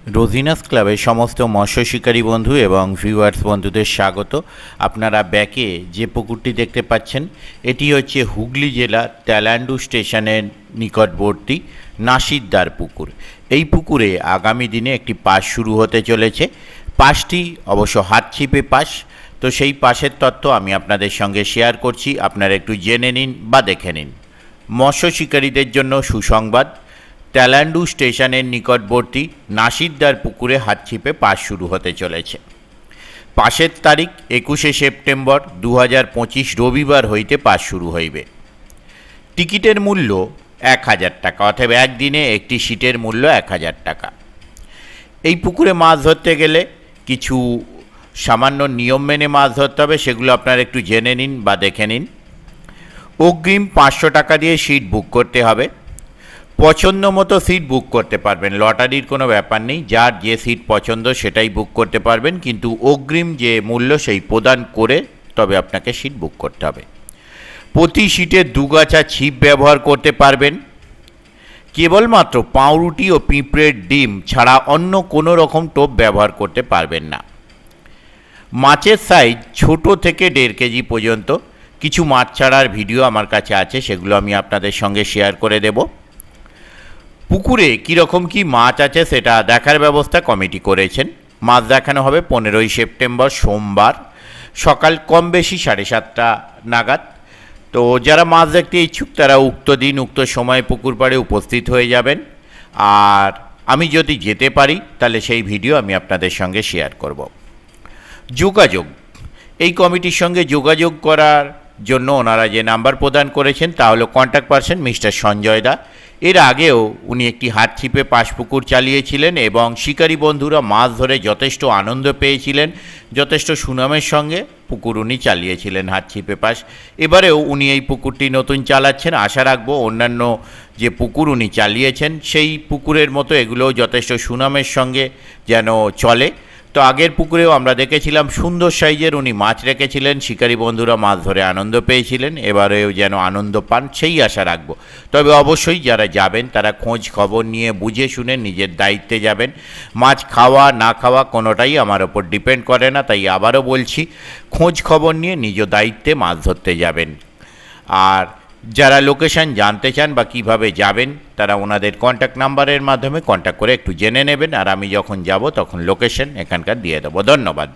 রোজিনাস ক্লাবের সমস্ত মৎস্য শিকারী বন্ধু এবং ভিউয়ার্স বন্ধুদের স্বাগত। আপনারা ব্যাকে যে পুকুরটি দেখতে পাচ্ছেন এটি হচ্ছে হুগলি জেলা তেলান্ডু স্টেশনের নিকটবর্তী নাসিরদার পুকুর। এই পুকুরে আগামী দিনে একটি পাস শুরু হতে চলেছে। পাসটি অবশ্য হাতছিপে পাস, তো সেই পাসের তথ্য আমি আপনাদের সঙ্গে শেয়ার করছি, আপনারা একটু জেনে নিন বা দেখে নিন। মৎস্য শিকারীদের জন্য সুসংবাদ, তেলান্ডু স্টেশনের নিকটবর্তী নাসিরদার পুকুরে হাতছিপে পাস শুরু হতে চলেছে। পাসের তারিখ 21শে সেপ্টেম্বর 2025 রবিবার হইতে পাস শুরু হইবে। টিকিটের মূল্য 1000 টাকা, অর্থাৎ একদিনে একটি সিটের মূল্য 1000 টাকা। এই পুকুরে মাছ ধরতে গেলে কিছু সামান্য নিয়ম মেনে মাছ ধরতে হবে, সেগুলো আপনারা একটু জেনে নিন বা দেখে নিন। অগ্রিম 500 টাকা দিয়ে সিট বুক করতে হবে। পছন্দ মতো সিট বুক করতে পারবেন, লটারির কোনো ব্যাপার নেই, যার যে সিট পছন্দ সেটাই বুক করতে পারবেন, কিন্তু অগ্রিম যে মূল্য সেই প্রদান করে তবে আপনাকে সিট বুক করতে হবে। প্রতি সিটে 2 গাছা ছিপ ব্যবহার করতে পারবেন। কেবলমাত্র পাউরুটি ও পিঁপড়ের ডিম ছাড়া অন্য কোনো রকম টোপ ব্যবহার করতে পারবেন না। মাছের সাইজ ছোট থেকে 1.5 কেজি পর্যন্ত। কিছু মাছ ছাড়ার ভিডিও আমার কাছে আছে, সেগুলো আমি আপনাদের সঙ্গে শেয়ার করে দেব। পুকুরে কীরকম কী মাছ আছে সেটা দেখার ব্যবস্থা কমিটি করেছেন। মাছ দেখানো হবে 15ই সেপ্টেম্বর সোমবার সকাল কম বেশি 7:30 নাগাদ। তো যারা মাছ দেখতে ইচ্ছুক তারা উক্ত দিন উক্ত সময়ে পুকুর পাড়ে উপস্থিত হয়ে যাবেন। আর আমি যদি যেতে পারি তাহলে সেই ভিডিও আমি আপনাদের সঙ্গে শেয়ার করব। যোগাযোগ, এই কমিটির সঙ্গে যোগাযোগ করার জন্য ওনারা যে নাম্বার প্রদান করেছেন তা হলো কন্ট্যাক্ট পারসন মিস্টার সঞ্জয় দা। এর আগেও উনি একটি হাতছিপে পাস পুকুর চালিয়েছিলেন এবং শিকারী বন্ধুরা মাছ ধরে যথেষ্ট আনন্দ পেয়েছিলেন, যথেষ্ট সুনামের সঙ্গে পুকুর উনি চালিয়েছিলেন হাতছিপে পাস। এবারেও উনি এই পুকুরটি নতুন চালাচ্ছেন। আশা রাখবো অন্যান্য যে পুকুর উনি চালিয়েছেন সেই পুকুরের মতো এগুলোও যথেষ্ট সুনামের সঙ্গে যেন চলে। তো আগের পুকুরেও আমরা দেখেছিলাম সুন্দর সাইজের উনি মাছ রেখেছিলেন, শিকারী বন্ধুরা মাছ ধরে আনন্দ পেয়েছিলেন, এবারেও যেন আনন্দ পান সেই আশা রাখবো। তবে অবশ্যই যারা যাবেন তারা খোঁজ খবর নিয়ে বুঝে শুনে নিজের দায়িত্বে যাবেন। মাছ খাওয়া না খাওয়া কোনোটাই আমার ওপর ডিপেন্ড করে না, তাই আবারও বলছি খোঁজ খবর নিয়ে নিজ দায়িত্বে মাছ ধরতে যাবেন। আর যারা লোকেশান জানতে চান বা কিভাবে যাবেন তারা ওনাদের কন্ট্যাক্ট নাম্বারের মাধ্যমে কন্ট্যাক্ট করে একটু জেনে নেবেন, আর আমি যখন যাব তখন লোকেশন এখানকার দিয়ে দেবো। ধন্যবাদ।